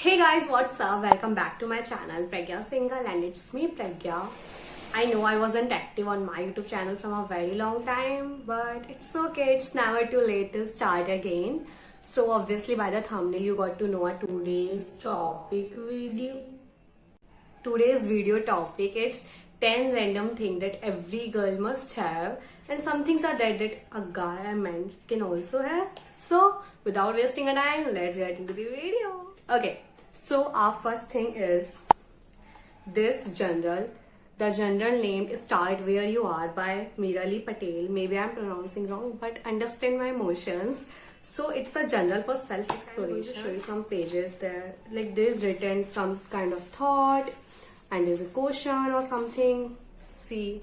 Hey guys, what's up? Welcome back to my channel Pragya Singhal, and it's me Pragya. I know I wasn't active on my YouTube channel from a very long time, but it's okay. It's never too late to start again. So obviously by the thumbnail you got to know a today's video topic. It's 10 random things that every girl must have, and some things are that a guy and man can also have. So without wasting a time, let's get into the video. Okay, so our first thing is this journal. The journal name is Start Where You Are by Mirali Patel. Maybe I'm pronouncing wrong, but understand my emotions. So it's a journal for self-exploration. I'm going to show you some pages there. Like this written some kind of thought, and there's a question or something. See,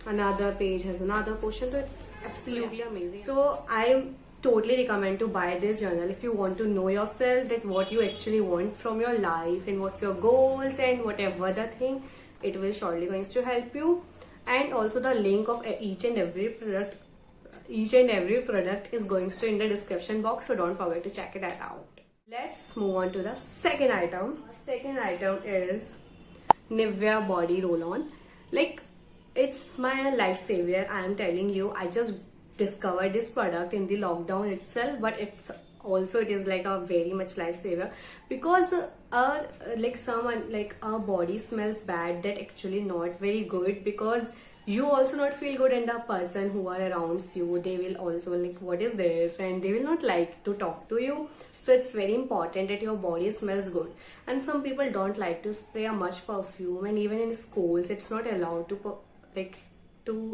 another page has another question. So it's absolutely amazing. So I totally recommend to buy this journal if you want to know yourself, that what you actually want from your life and what's your goals and whatever the thing. It will surely going to help you. And also the link of each and every product is going to in the description box, so don't forget to check it out. Let's move on to the second item. Second item is Nivea body roll on. Like, it's my lifesaver. I am telling you, I just discovered this product in the lockdown itself, but it is like a very much lifesaver, because our body smells bad, that actually not very good, because you also not feel good, and the person who are around you, they will also like, what is this, and they will not like to talk to you. So it's very important that your body smells good. And some people don't like to spray a much perfume, and even in schools it's not allowed to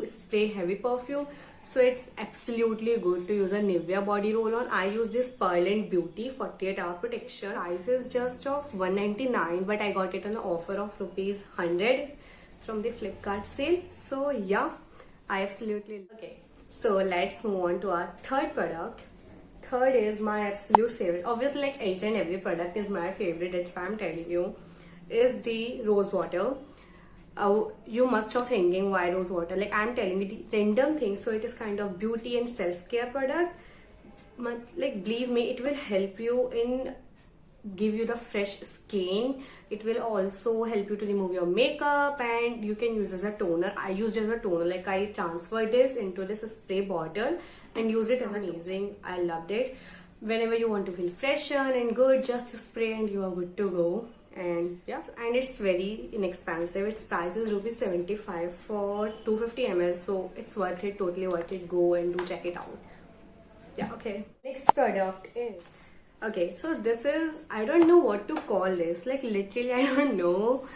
spray heavy perfume. So it's absolutely good to use a Nivea body roll on. I use this Pearl and Beauty 48 hour protection. Price is just of 199, but I got it on an offer of rupees 100 from the Flipkart sale. So yeah, I absolutely okay. So let's move on to our third product. Third is my absolute favorite. Obviously, like each and every product is my favorite, that's why I'm telling you, is the rose water. You must have thinking, why rose water? Like, I'm telling you the random things. So it is kind of beauty and self-care product. Like, believe me, it will help you in give you the fresh skin. It will also help you to remove your makeup, and you can use as a toner. I used as a toner. Like, I transferred this into this spray bottle and use it as amazing. I loved it. Whenever you want to feel fresher and good, just spray and you are good to go. And yeah, and it's very inexpensive. Its price is rupees 75 for 250 ml, so it's worth it, totally worth it. Go and do check it out. Yeah, okay. Next product is, okay, so this is, I don't know what to call this, like literally I don't know,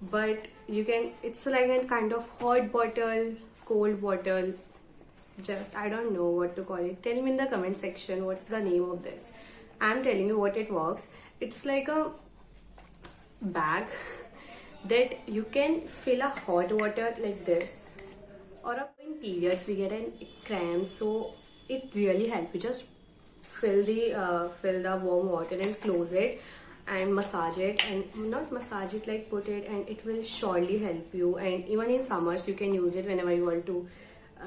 but you can, it's like a kind of hot bottle, cold bottle, just I don't know what to call it. Tell me in the comment section what's the name of this. I'm telling you what it works. It's like a bag that you can fill a hot water like this, or in periods we get an cramp, so it really helps. You just fill the warm water and close it and massage it, and not massage it, like put it, and it will surely help you. And even in summers you can use it whenever you want to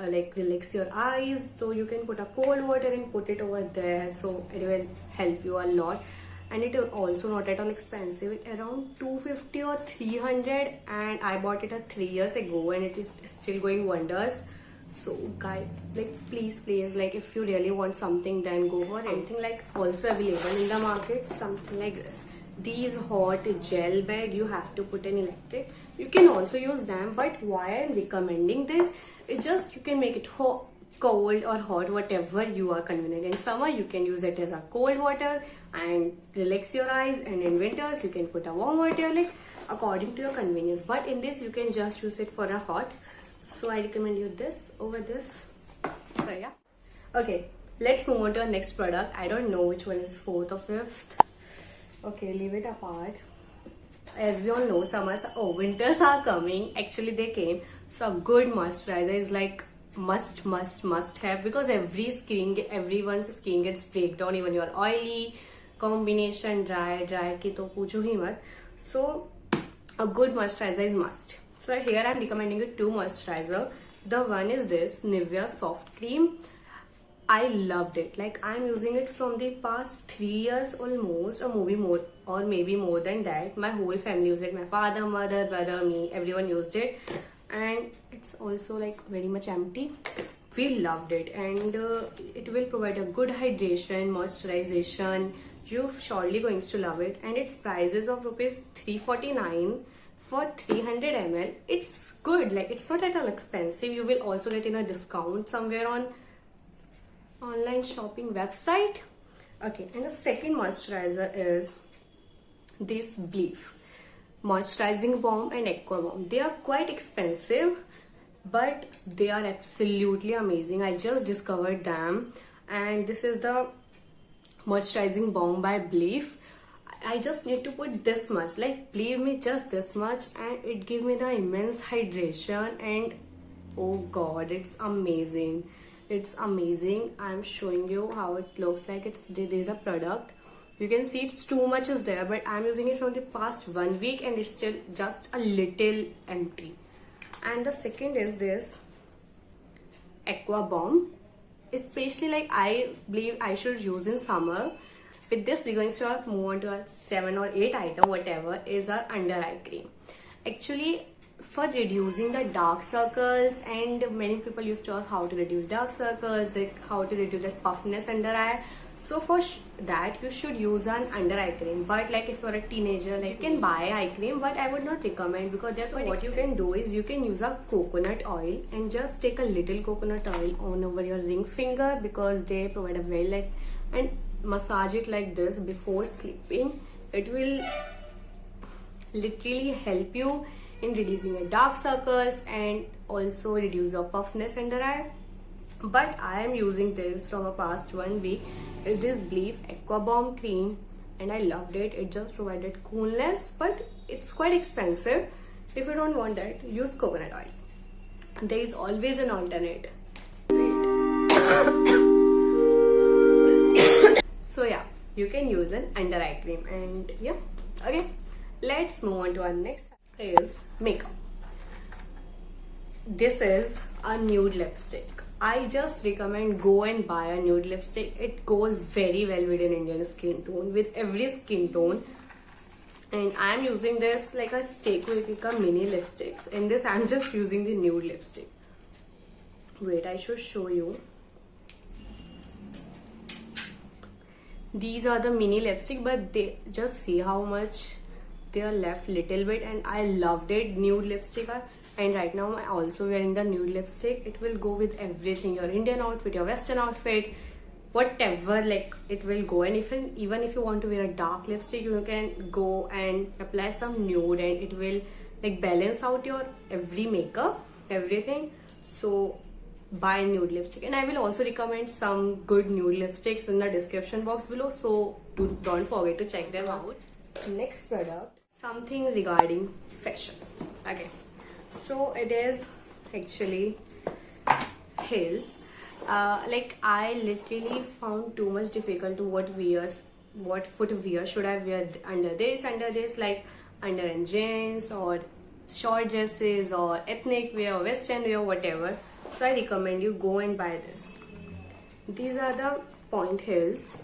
like relax your eyes, so you can put a cold water and put it over there, so it will help you a lot. And it is also not at all expensive. It around 250 or 300, and I bought it 3 years ago, and it is still going wonders. So guys, like please, like if you really want something, then go for something like also available in the market, something like this. These hot gel bag, you have to put an electric. You can also use them, but why I'm recommending this, it's just you can make it hot, cold or hot, whatever you are convenient. In summer you can use it as a cold water and relax your eyes, and in winters you can put a warm water, like according to your convenience. But in this you can just use it for a hot, so I recommend you this over this. So yeah, okay, let's move on to our next product. I don't know which one is fourth or fifth. Okay, leave it apart. As we all know, winters are coming. Actually they came, so a good moisturizer is like must have, because everyone's skin gets breakdown. Even your oily combination, dry ki to pucho hi mat. So a good moisturizer is must. So here I'm recommending you two moisturizer. The one is this Nivea soft cream. I loved it. Like, I'm using it from the past 3 years almost, or maybe more, or maybe more than that. My whole family used it. My father, mother, brother, me, everyone used it, and it's also like very much empty. We loved it, and it will provide a good hydration, moisturization. You're surely going to love it, and its prices of rupees 349 for 300 ml. It's good. Like, it's not at all expensive. You will also get in a discount somewhere on online shopping website. Okay, and the second moisturizer is this Bleef moisturizing balm and aqua balm. They are quite expensive, but they are absolutely amazing. I just discovered them, and this is the moisturizing balm by Bleef. I just need to put this much, like, believe me, just this much, and it give me the immense hydration, and oh god, it's amazing. It's amazing. I'm showing you how it looks like. There's a product, you can see it's too much is there, but I'm using it from the past 1 week and it's still just a little empty. And the second is this aqua bomb, especially like I believe I should use in summer. With this, we're going to move on to our 7 or 8 item, whatever, is our under eye cream. Actually, for reducing the dark circles, and many people used to ask how to reduce dark circles, how to reduce the puffiness under eye. So for that, you should use an under eye cream. But like if you're a teenager, like, you can buy eye cream, but I would not recommend, because that's what you can do is you can use a coconut oil and just take a little coconut oil on over your ring finger, because they provide a very light, and massage it like this before sleeping. It will literally help you in reducing your dark circles and also reduce your puffiness under eye. But I am using this from a past 1 week. Is this Bleef Aqua Bomb cream, and I loved it. It just provided coolness, but it's quite expensive. If you don't want that, use coconut oil. There is always an alternate. So yeah, you can use an under eye cream. And yeah, okay, let's move on to our next is makeup. This is a nude lipstick. I just recommend go and buy a nude lipstick. It goes very well with an Indian skin tone, with every skin tone. And I'm using this like a Stay Quick mini lipsticks. In this, I'm just using the nude lipstick. Wait, I should show you. These are the mini lipstick, but they just see how much they are left, little bit, and I loved it. Nude lipstick. And right now I'm also wearing the nude lipstick. It will go with everything, your Indian outfit, your Western outfit, whatever, like it will go. And even if you want to wear a dark lipstick, you can go and apply some nude, and it will like balance out your every makeup, everything. So buy nude lipstick, and I will also recommend some good nude lipsticks in the description box below, so don't forget to check them out. Next product, something regarding fashion. Okay, so it is actually heels. Like, I literally found too much difficult to what footwear should I wear under this, like under in jeans or short dresses or ethnic wear or western wear, whatever. So I recommend you go and buy this. These are the point heels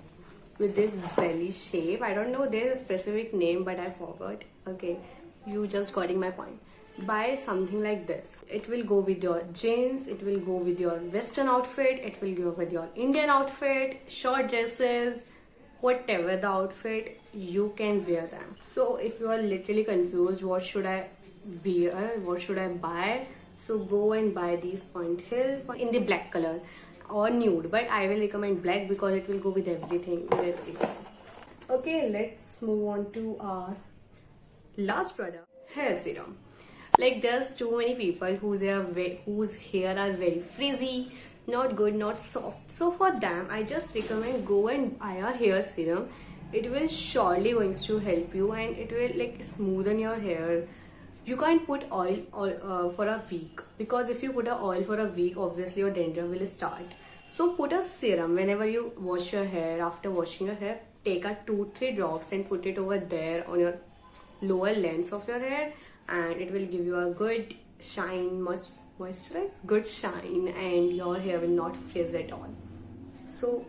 with this belly shape. I don't know there's a specific name, but I forgot. Okay, you just getting my point. Buy something like this. It will go with your jeans, it will go with your western outfit, it will go with your Indian outfit, short dresses, whatever the outfit, you can wear them. So if you are literally confused what should I wear, what should I buy, so go and buy these point heels in the black color or nude, but I will recommend black because it will go with everything, Okay, let's move on to our last product, hair serum. Like, there's too many people whose hair are very frizzy, not good, not soft. So for them, I just recommend go and buy a hair serum. It will surely going to help you, and it will like smoothen your hair. You can't put oil for a week, because if you put a oil for a week, obviously your dandruff will start. So put a serum whenever you wash your hair. After washing your hair, take a 2-3 drops and put it over there on your lower lengths of your hair, and it will give you a good shine, moisturize, good shine, and your hair will not frizz at all. So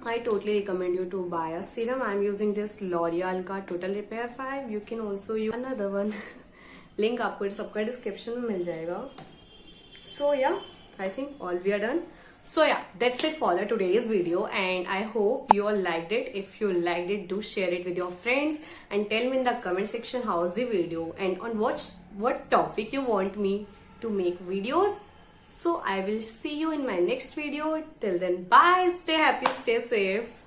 I totally recommend you to buy a serum. I'm using this L'Oreal का Total Repair 5. You can also use another one. Link आपको सबका description में मिल जाएगा. So yeah, I think all we are done. So yeah, that's it for the today's video, and I hope you all liked it. If you liked it, do share it with your friends and tell me in the comment section how's the video and on what topic you want me to make videos. So I will see you in my next video. Till then, bye. Stay happy, stay safe.